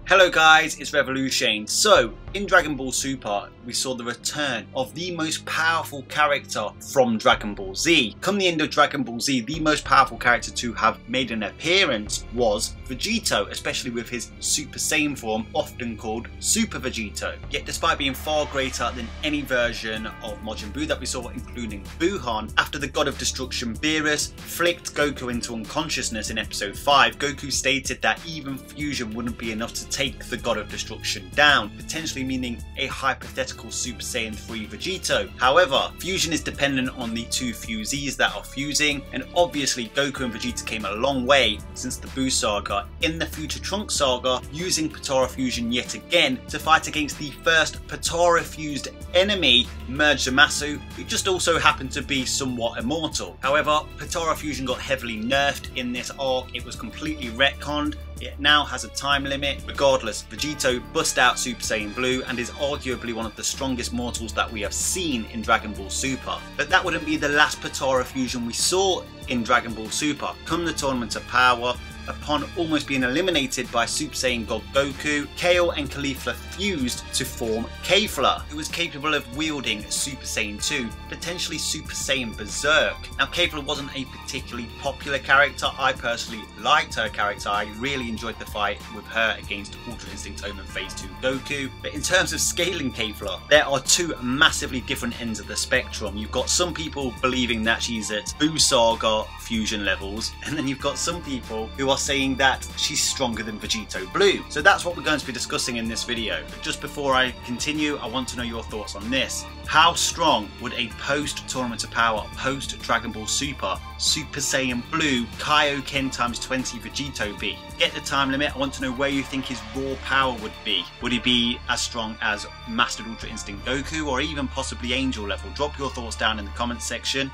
Hello guys, it's Revolution. So, in Dragon Ball Super, we saw the return of the most powerful character from Dragon Ball Z. Come the end of Dragon Ball Z, the most powerful character to have made an appearance was Vegito, especially with his Super Saiyan form, often called Super Vegito. Yet despite being far greater than any version of Majin Buu that we saw, including Buhan, after the God of Destruction Beerus flicked Goku into unconsciousness in episode 5, Goku stated that even fusion wouldn't be enough to take the God of Destruction down, potentially meaning a hypothetical Super Saiyan 3 Vegito. However, fusion is dependent on the two fusees that are fusing, and obviously Goku and Vegeta came a long way since the Buu saga in the Future Trunks saga, using Potara fusion yet again to fight against the first Potara fused enemy, Merged Zamasu, who just also happened to be somewhat immortal. However, Potara fusion got heavily nerfed in this arc. It was completely retconned. It now has a time limit. Regardless, Vegito bust out Super Saiyan Blue and is arguably one of the strongest mortals that we have seen in Dragon Ball Super. But that wouldn't be the last Potara fusion we saw in Dragon Ball Super. Come the Tournament of Power, upon almost being eliminated by Super Saiyan God Goku, Kale and Kefla fused to form Kefla, who was capable of wielding Super Saiyan 2, potentially Super Saiyan Berserk. Now Kefla wasn't a particularly popular character. I personally liked her character. I really enjoyed the fight with her against Ultra Instinct Omen Phase 2 Goku. But in terms of scaling Kefla, there are two massively different ends of the spectrum. You've got some people believing that she's at Buu saga fusion levels, and then you've got some people who are saying that she's stronger than Vegito Blue. So that's what we're going to be discussing in this video. But just before I continue, I want to know your thoughts on this. How strong would a post Tournament of Power, post Dragon Ball Super, Super Saiyan Blue, Kaioken times 20 Vegito be? Get the time limit. I want to know where you think his raw power would be. Would he be as strong as Mastered Ultra Instinct Goku, or even possibly Angel level? Drop your thoughts down in the comments section.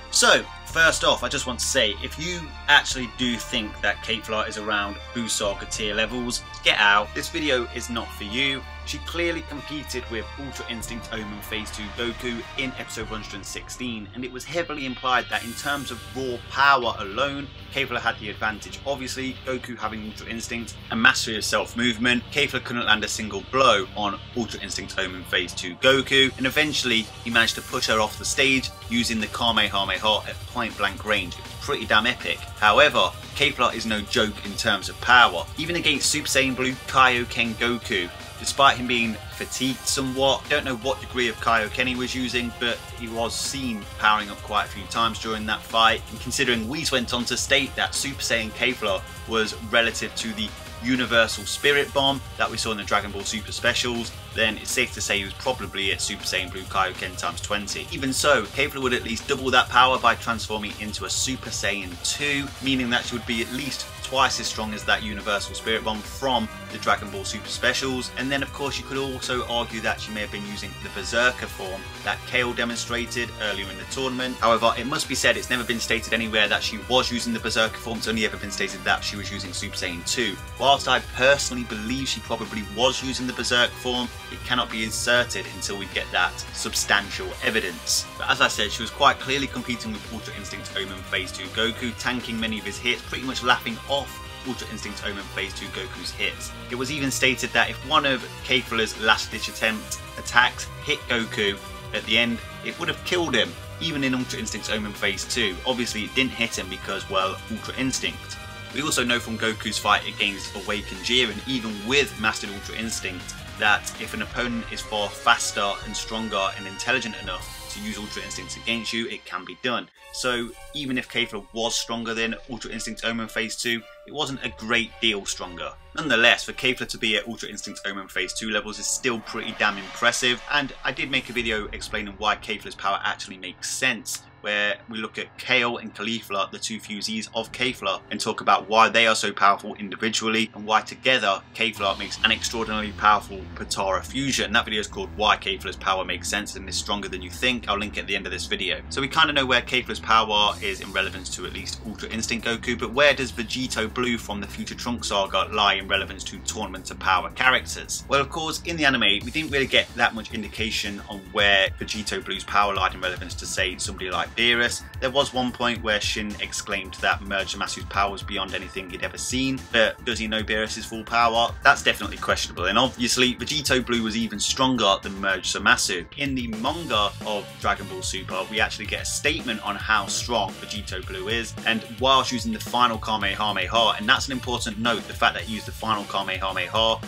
So, first off, I just want to say, if you actually do think that Kefla is around Buu saga tier levels, get out. This video is not for you. She clearly competed with Ultra Instinct Omen Phase 2 Goku in episode 116, and it was heavily implied that in terms of raw power alone, Kefla had the advantage. Obviously, Goku having Ultra Instinct and mastery of self-movement, Kefla couldn't land a single blow on Ultra Instinct Omen Phase 2 Goku, and eventually he managed to push her off the stage using the Kamehameha at point blank range. It was pretty damn epic. However, Kefla is no joke in terms of power. Even against Super Saiyan Blue Kaioken Goku, despite him being fatigued somewhat, don't know what degree of Kaioken he was using, but he was seen powering up quite a few times during that fight. And considering Whis went on to state that Super Saiyan Kefla was relative to the Universal Spirit Bomb that we saw in the Dragon Ball Super specials, then it's safe to say he was probably at Super Saiyan Blue Kaioken times 20. Even so, Kefla would at least double that power by transforming into a Super Saiyan 2, meaning that she would be at least twice as strong as that Universal Spirit Bomb from the Dragon Ball Super specials. And then of course you could also argue that she may have been using the Berserker form that Kale demonstrated earlier in the tournament. However, it must be said it's never been stated anywhere that she was using the Berserker form. It's only ever been stated that she was using Super Saiyan 2. Whilst I personally believe she probably was using the Berserk form, it cannot be inserted until we get that substantial evidence. But as I said, she was quite clearly competing with Ultra Instinct Omen Phase 2 Goku, tanking many of his hits, pretty much laughing off Ultra Instinct Omen Phase 2 Goku's hits. It was even stated that if one of Kefla's last ditch attempt attacks hit Goku at the end, it would have killed him, even in Ultra Instinct Omen Phase 2. Obviously it didn't hit him because, well, Ultra Instinct. We also know from Goku's fight against Awakened Jiren, even with Mastered Ultra Instinct, that if an opponent is far faster and stronger and intelligent enough to use Ultra Instincts against you, it can be done. So even if Kefla was stronger than Ultra Instinct Omen Phase 2, it wasn't a great deal stronger. Nonetheless, for Kefla to be at Ultra Instinct Omen Phase 2 levels is still pretty damn impressive, and I did make a video explaining why Kefla's power actually makes sense, where we look at Kale and Kefla, the two fusees of Kefla, and talk about why they are so powerful individually and why together Kefla makes an extraordinarily powerful Potara fusion. That video is called Why Kefla's Power Makes Sense and is Stronger Than You Think. I'll link it at the end of this video. So we kind of know where Kefla's power is in relevance to at least Ultra Instinct Goku, but where does Vegito Blue from the Future Trunks saga lie in relevance to Tournament of Power characters? Well, of course, in the anime, we didn't really get that much indication on where Vegito Blue's power lied in relevance to, say, somebody like Beerus. There was one point where Shin exclaimed that Merged Zamasu's power was beyond anything he'd ever seen, but does he know Beerus' full power? That's definitely questionable, and obviously Vegito Blue was even stronger than Merged Zamasu. In the manga of Dragon Ball Super, we actually get a statement on how strong Vegito Blue is, and whilst using the final Kamehameha, and that's an important note, the fact that he used the final Kamehameha,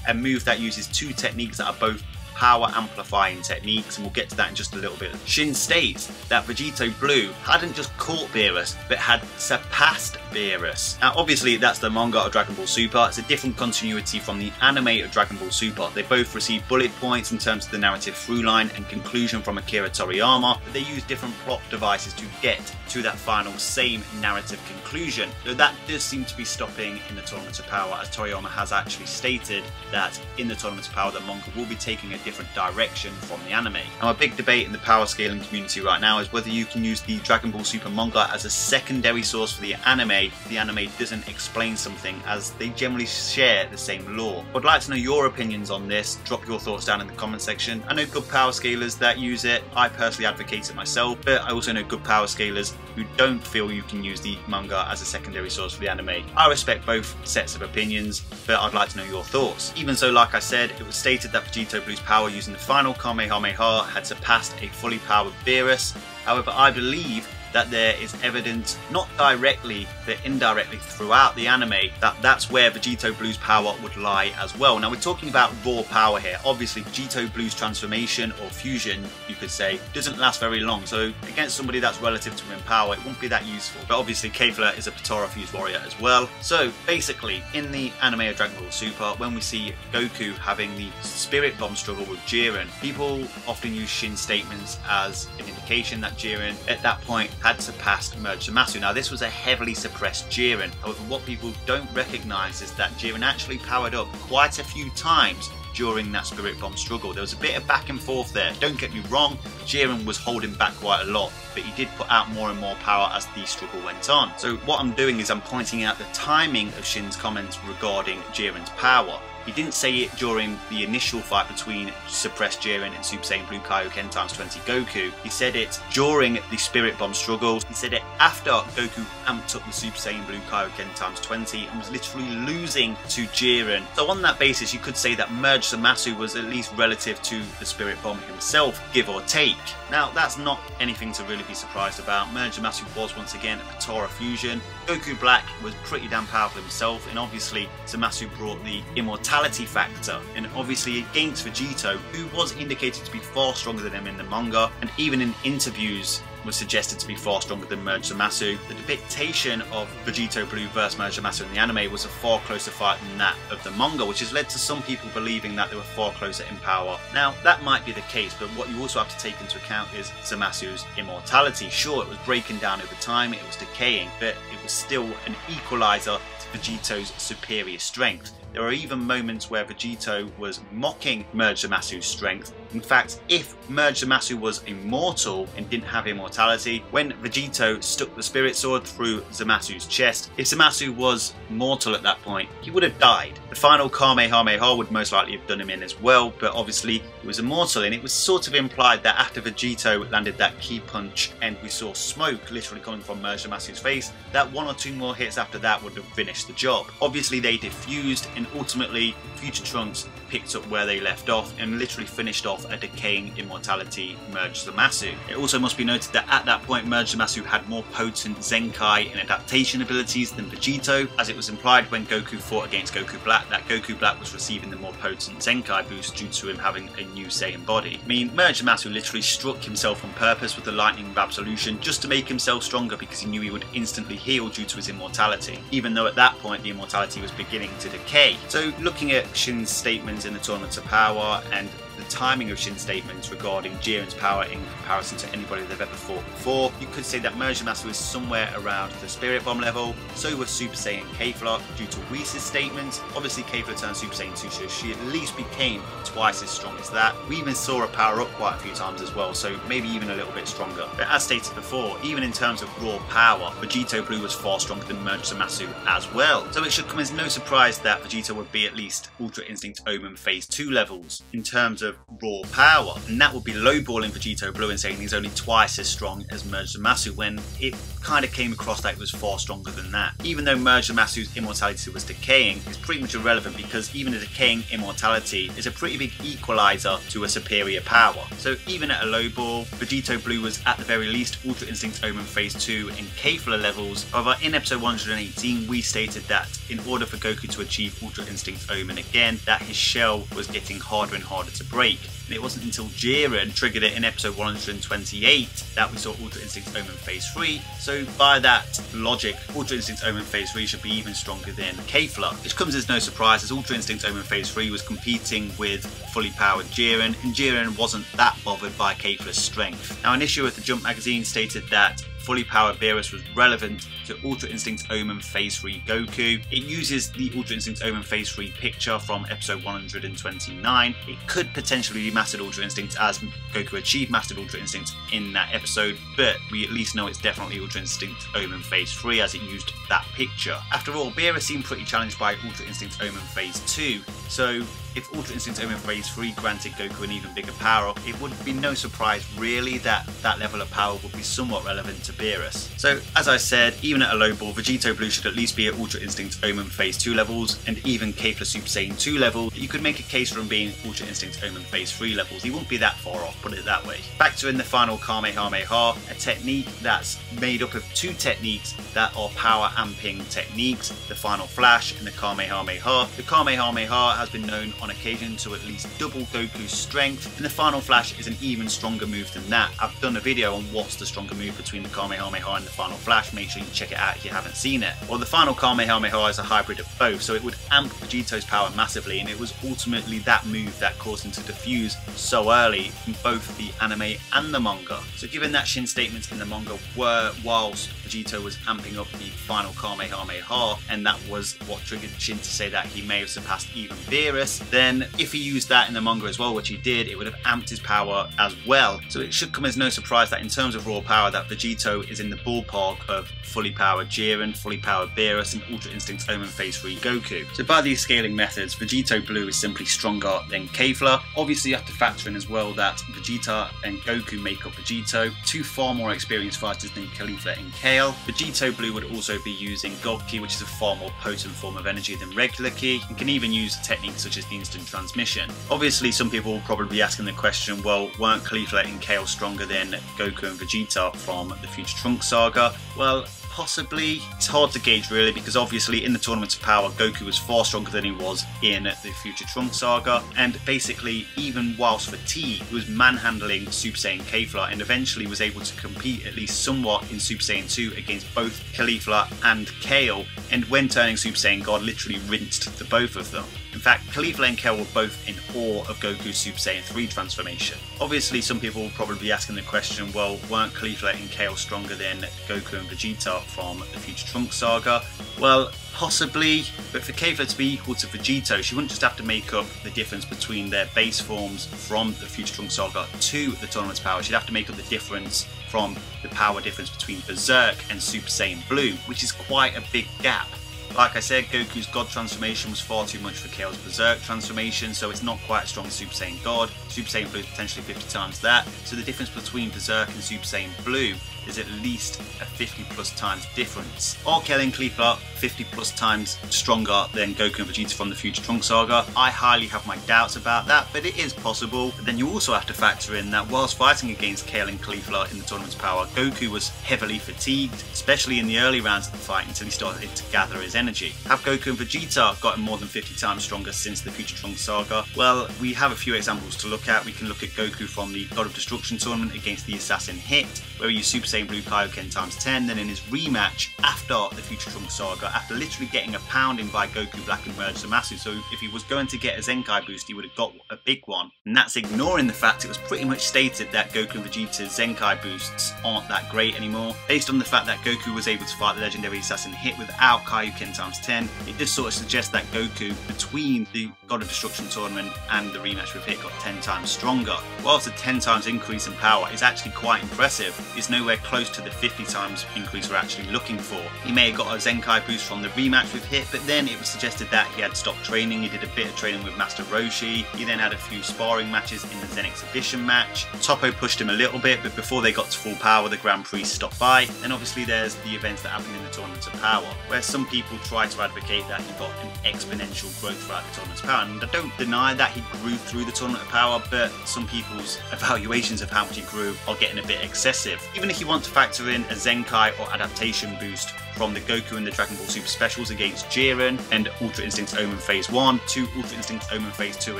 a move that uses two techniques that are both power amplifying techniques, and we'll get to that in just a little bit. Shin states that Vegito Blue hadn't just caught Beerus, but had surpassed Beerus. Now obviously that's the manga of Dragon Ball Super, it's a different continuity from the anime of Dragon Ball Super. They both receive bullet points in terms of the narrative through line and conclusion from Akira Toriyama, but they use different plot devices to get to that final same narrative conclusion. So that does seem to be stopping in the Tournament of Power, as Toriyama has actually stated that in the Tournament of Power the manga will be taking a different direction from the anime. Now a big debate in the power scaling community right now is whether you can use the Dragon Ball Super manga as a secondary source for the anime if the anime doesn't explain something, as they generally share the same lore. I'd like to know your opinions on this. Drop your thoughts down in the comment section. I know good power scalers that use it. I personally advocate it myself, but I also know good power scalers who don't feel you can use the manga as a secondary source for the anime. I respect both sets of opinions, but I'd like to know your thoughts. Even so, like I said, it was stated that Vegito Blue's power using the final Kamehameha had surpassed a fully powered Beerus. However, I believe that there is evidence, not directly but indirectly throughout the anime, that that's where Vegito Blue's power would lie as well. Now we're talking about raw power here. Obviously Vegito Blue's transformation, or fusion you could say, doesn't last very long, so against somebody that's relative to him in power it won't be that useful. But obviously Kefla is a Potara fused warrior as well. So basically in the anime of Dragon Ball Super, when we see Goku having the spirit bomb struggle with Jiren, people often use Shin's statements as an indication that Jiren at that point had surpassed Merged Zamasu. Now this was a heavily suppressed Jiren, however what people don't recognise is that Jiren actually powered up quite a few times during that Spirit Bomb struggle. There was a bit of back and forth there. Don't get me wrong, Jiren was holding back quite a lot, but he did put out more and more power as the struggle went on. So what I'm doing is I'm pointing out the timing of Shin's comments regarding Jiren's power. He didn't say it during the initial fight between suppressed Jiren and Super Saiyan Blue Kaioken x 20 Goku. He said it during the Spirit Bomb struggles. He said it after Goku amped up the Super Saiyan Blue Kaioken x 20 and was literally losing to Jiren. So on that basis you could say that Merged Zamasu was at least relative to the Spirit Bomb himself, give or take. Now that's not anything to really be surprised about. Merged Zamasu was once again a Potara fusion. Goku Black was pretty damn powerful himself, and obviously Zamasu brought the immortality factor, and obviously against Vegito, who was indicated to be far stronger than him in the manga, and even in interviews was suggested to be far stronger than Merged Zamasu. The depiction of Vegito Blue vs Merged Zamasu in the anime was a far closer fight than that of the manga, which has led to some people believing that they were far closer in power. Now that might be the case, but what you also have to take into account is Zamasu's immortality. Sure, it was breaking down over time, it was decaying, but it was still an equalizer to Vegito's superior strength. There are even moments where Vegito was mocking Merged Zamasu's strength. In fact, if Merged Zamasu was immortal and didn't have immortality, when Vegito stuck the Spirit Sword through Zamasu's chest, if Zamasu was mortal at that point, he would have died. The final Kamehameha would most likely have done him in as well, but obviously he was immortal, and it was sort of implied that after Vegito landed that key punch and we saw smoke literally coming from Merged Zamasu's face, that one or two more hits after that would have finished the job. Obviously they diffused, and ultimately Future Trunks picked up where they left off and literally finished off a decaying immortality Merged Zamasu. It also must be noted that at that point Merged Zamasu had more potent Zenkai and adaptation abilities than Vegito, as it was implied when Goku fought against Goku Black that Goku Black was receiving the more potent Zenkai boost due to him having a new Saiyan body. I mean, Merged Zamasu literally struck himself on purpose with the Lightning of Absolution just to make himself stronger, because he knew he would instantly heal due to his immortality, even though at that point the immortality was beginning to decay. So looking at Shin's statements in the Tournament of Power and the timing of Shin's statements regarding Jiren's power in comparison to anybody they've ever fought before, you could say that Merged Zamasu is somewhere around the Spirit Bomb level. So was Super Saiyan Kefla due to Whis' statements. Obviously Kefla turned Super Saiyan 2, so she at least became twice as strong as that. We even saw her power up quite a few times as well, so maybe even a little bit stronger. But as stated before, even in terms of raw power, Vegito Blue was far stronger than Merged Zamasu as well. So it should come as no surprise that Vegito would be at least Ultra Instinct Omen Phase 2 levels. In terms of of raw power, and that would be lowballing Vegito Blue and saying he's only twice as strong as Merged Zamasu, when it kind of came across like it was far stronger than that. Even though Merged Zamasu's immortality was decaying, it's pretty much irrelevant because even a decaying immortality is a pretty big equalizer to a superior power. So even at a low ball, Vegito Blue was at the very least Ultra Instinct Omen Phase 2 and Kefla levels. However, in episode 118 we stated that in order for Goku to achieve Ultra Instinct Omen again, that his shell was getting harder and harder to break. And it wasn't until Jiren triggered it in episode 128 that we saw Ultra Instinct Omen Phase 3, so by that logic, Ultra Instinct Omen Phase 3 should be even stronger than Kefla, which comes as no surprise as Ultra Instinct Omen Phase 3 was competing with fully powered Jiren, and Jiren wasn't that bothered by Kefla's strength. Now, an issue with the Jump magazine stated that fully powered Beerus was relevant to Ultra Instinct Omen Phase 3 Goku. It uses the Ultra Instinct Omen Phase 3 picture from episode 129. It could potentially be Mastered Ultra Instinct as Goku achieved Mastered Ultra Instinct in that episode, but we at least know it's definitely Ultra Instinct Omen Phase 3 as it used that picture. After all, Beerus seemed pretty challenged by Ultra Instinct Omen Phase 2, so if Ultra Instinct Omen Phase 3 granted Goku an even bigger power up, it would be no surprise really that that level of power would be somewhat relevant to Beerus. So as I said, even at a low ball, Vegito Blue should at least be at Ultra Instinct Omen Phase 2 levels, and even Kefla Super Saiyan 2 levels. You could make a case for him being Ultra Instinct Omen Phase 3 levels. He won't be that far off, put it that way. Factor in the final Kamehameha, a technique that's made up of two techniques that are power amping techniques, the final flash and the Kamehameha. The Kamehameha has been known on occasion to at least double Goku's strength, and the final flash is an even stronger move than that. I've done a video on what's the stronger move between the Kamehameha and the final flash, make sure you check it out if you haven't seen it. Well, the final Kamehameha is a hybrid of both, so it would amp Vegito's power massively, and it was ultimately that move that caused him to defuse so early in both the anime and the manga. So given that Shin's statements in the manga were whilst Vegito was amping up the final Kamehameha, and that was what triggered Shin to say that he may have surpassed even Beerus, then if he used that in the manga as well, which he did, it would have amped his power as well. So it should come as no surprise that in terms of raw power, that Vegito is in the ballpark of fully powered Jiren, fully powered Beerus, and Ultra Instinct Omen Phase 3 Goku. So by these scaling methods, Vegito Blue is simply stronger than Kefla. Obviously you have to factor in as well that Vegeta and Goku make up Vegito, two far more experienced fighters than Kefla and Kale. Vegito Blue would also be using God Ki, which is a far more potent form of energy than regular Ki, and can even use techniques such as the instant transmission. Obviously some people will probably be asking the question, well, weren't Kefla and Kale stronger than Goku and Vegeta from the Future Trunks saga? Well, possibly. It's hard to gauge really, because obviously in the Tournament of Power Goku was far stronger than he was in the Future Trunks saga, and basically even whilst fatigued he was manhandling Super Saiyan Kefla, and eventually was able to compete at least somewhat in Super Saiyan 2 against both Kefla and Kale, and when turning Super Saiyan God literally rinsed the both of them. In fact, Kefla and Kale were both in awe of Goku's Super Saiyan 3 transformation. Obviously some people will probably be asking the question, well, weren't Kefla and Kale stronger than Goku and Vegeta from the Future Trunks saga? Well, possibly, but for Kefla to be equal to Vegito, she wouldn't just have to make up the difference between their base forms from the Future Trunks saga to the Tournament's power. She'd have to make up the difference from the power difference between Berserk and Super Saiyan Blue, which is quite a big gap. Like I said, Goku's God transformation was far too much for Kale's Berserk transformation, so it's not quite as strong as Super Saiyan God. Super Saiyan Blue is potentially 50 times that, so the difference between Berserk and Super Saiyan Blue is at least a 50 plus times difference. Are Kale and Kefla 50 plus times stronger than Goku and Vegeta from the Future Trunks saga? I highly have my doubts about that, but it is possible. But then you also have to factor in that whilst fighting against Kale and Kefla in the Tournament's Power, Goku was heavily fatigued, especially in the early rounds of the fight until he started to gather his energy. Have Goku and Vegeta gotten more than 50 times stronger since the Future Trunks saga? Well, we have a few examples to look at. We can look at Goku from the God of Destruction tournament against the Assassin Hit, where he used Super Saiyan Blue Kaioken times 10, then in his rematch after the Future Trunks saga, after literally getting a pounding by Goku Black and Merged Zamasu, so if he was going to get a Zenkai boost he would have got a big one, and that's ignoring the fact it was pretty much stated that Goku and Vegeta's Zenkai boosts aren't that great anymore, based on the fact that Goku was able to fight the legendary Assassin Hit without Kaioken 10x10, it does sort of suggest that Goku between the God of Destruction tournament and the rematch with Hit got 10 times stronger. Whilst the 10 times increase in power is actually quite impressive, it's nowhere close to the 50 times increase we're actually looking for. He may have got a Zenkai boost from the rematch with Hit, but then it was suggested that he had stopped training. He did a bit of training with Master Roshi. He then had a few sparring matches in the Zen Exhibition match. Toppo pushed him a little bit, but before they got to full power, the Grand Prix stopped by. And obviously there's the events that happen in the Tournaments of Power, where some people try to advocate that he got an exponential growth throughout the Tournaments of Power. And I don't deny that he grew through the Tournament of Power, but some people's evaluations of how much he grew are getting a bit excessive. Even if you want to factor in a Zenkai or adaptation boost from the Goku and the Dragon Ball Super Specials against Jiren and Ultra Instinct Omen Phase 1 to Ultra Instinct Omen Phase 2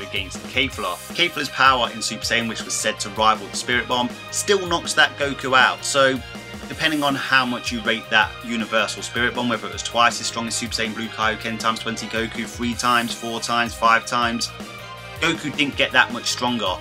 against Kefla. Kefla's power in Super Saiyan, which was said to rival the Spirit Bomb, still knocks that Goku out. So depending on how much you rate that Universal Spirit Bomb, whether it was twice as strong as Super Saiyan Blue Kaioken times 20 Goku, 3 times, 4 times, 5 times, Goku didn't get that much stronger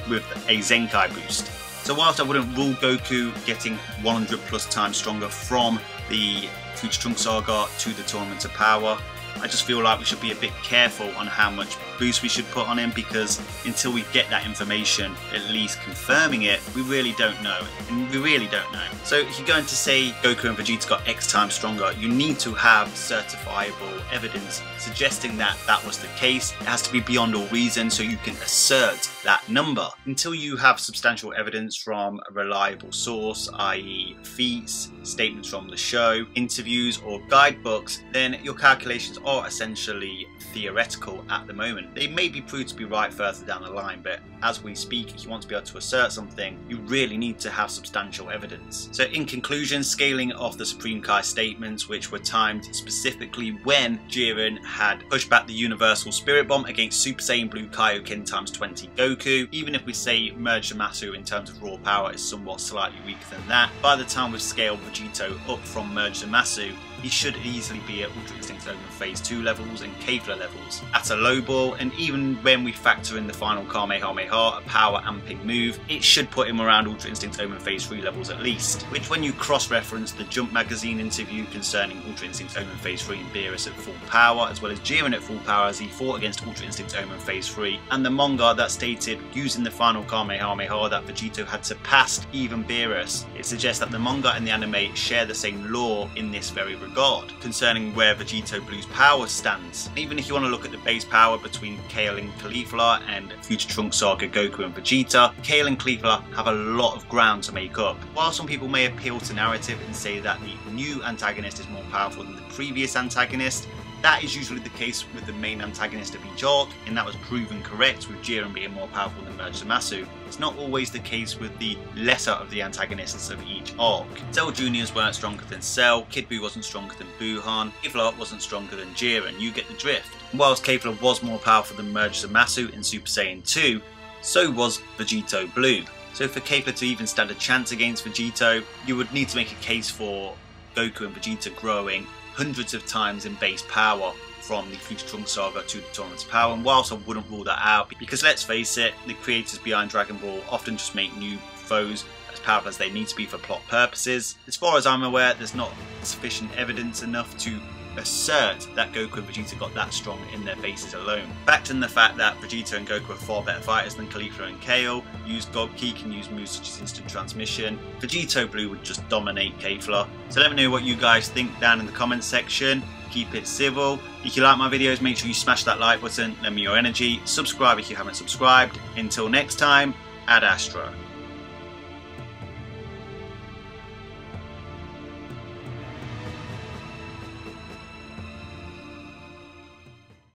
with a Zenkai boost. So whilst I wouldn't rule Goku getting 100 plus times stronger from the Future Trunks saga to the Tournaments of Power, I just feel like we should be a bit careful on how much boost we should put on him, because until we get that information, at least confirming it, we really don't know. And we really don't know. So if you're going to say Goku and Vegeta got X times stronger, you need to have certifiable evidence suggesting that that was the case. It has to be beyond all reason so you can assert that number. Until you have substantial evidence from a reliable source, i.e. feats, statements from the show, interviews or guidebooks, then your calculations are essentially theoretical at the moment. They may be proved to be right further down the line, but as we speak, if you want to be able to assert something, you really need to have substantial evidence. So in conclusion, scaling off the Supreme Kai statements, which were timed specifically when Jiren had pushed back the Universal Spirit Bomb against Super Saiyan Blue Kaioken times 20 Goku, even if we say Merged Zamasu in terms of raw power is somewhat slightly weaker than that, by the time we've scaled Vegito up from Merged Zamasu, he should easily be at Ultra Instinct Omen Phase 2 levels and Kefla levels at a low ball, and even when we factor in the final Kamehameha, a power amping move, it should put him around Ultra Instinct Omen Phase 3 levels at least, which when you cross-reference the Jump magazine interview concerning Ultra Instinct Omen Phase 3 and Beerus at full power, as well as Jiren at full power as he fought against Ultra Instinct Omen Phase 3, and the manga that stated using the final Kamehameha that Vegito had surpassed even Beerus, it suggests that the manga and the anime share the same lore in this very regard concerning where Vegito Blue's power stands. Even if you want to look at the base power between Kale and Kefla and Future Trunks saga Goku and Vegeta, Kale and Kefla have a lot of ground to make up. While some people may appeal to narrative and say that the new antagonist is more powerful than the previous antagonist, that is usually the case with the main antagonist of each arc, and that was proven correct with Jiren being more powerful than Merged Zamasu. It's not always the case with the lesser of the antagonists of each arc. Cell Juniors weren't stronger than Cell, Kid Buu wasn't stronger than Buuhan, Kefla wasn't stronger than Jiren, you get the drift. Whilst Kefla was more powerful than Merged Zamasu in Super Saiyan 2, so was Vegito Blue. So for Kefla to even stand a chance against Vegito, you would need to make a case for Goku and Vegeta growing hundreds of times in base power from the Future Trunks saga to the Tournaments of Power, and whilst I wouldn't rule that out, because let's face it, the creators behind Dragon Ball often just make new foes as powerful as they need to be for plot purposes. As far as I'm aware, there's not sufficient evidence enough to assert that Goku and Vegeta got that strong in their bases alone. Factor in the fact that Vegeta and Goku are far better fighters than Kefla and Kale, use God Ki, can use moves such as instant transmission. Vegito Blue would just dominate Kefla. So let me know what you guys think down in the comments section. Keep it civil. If you like my videos, make sure you smash that like button, lend me your energy, subscribe if you haven't subscribed. Until next time, Ad Astra.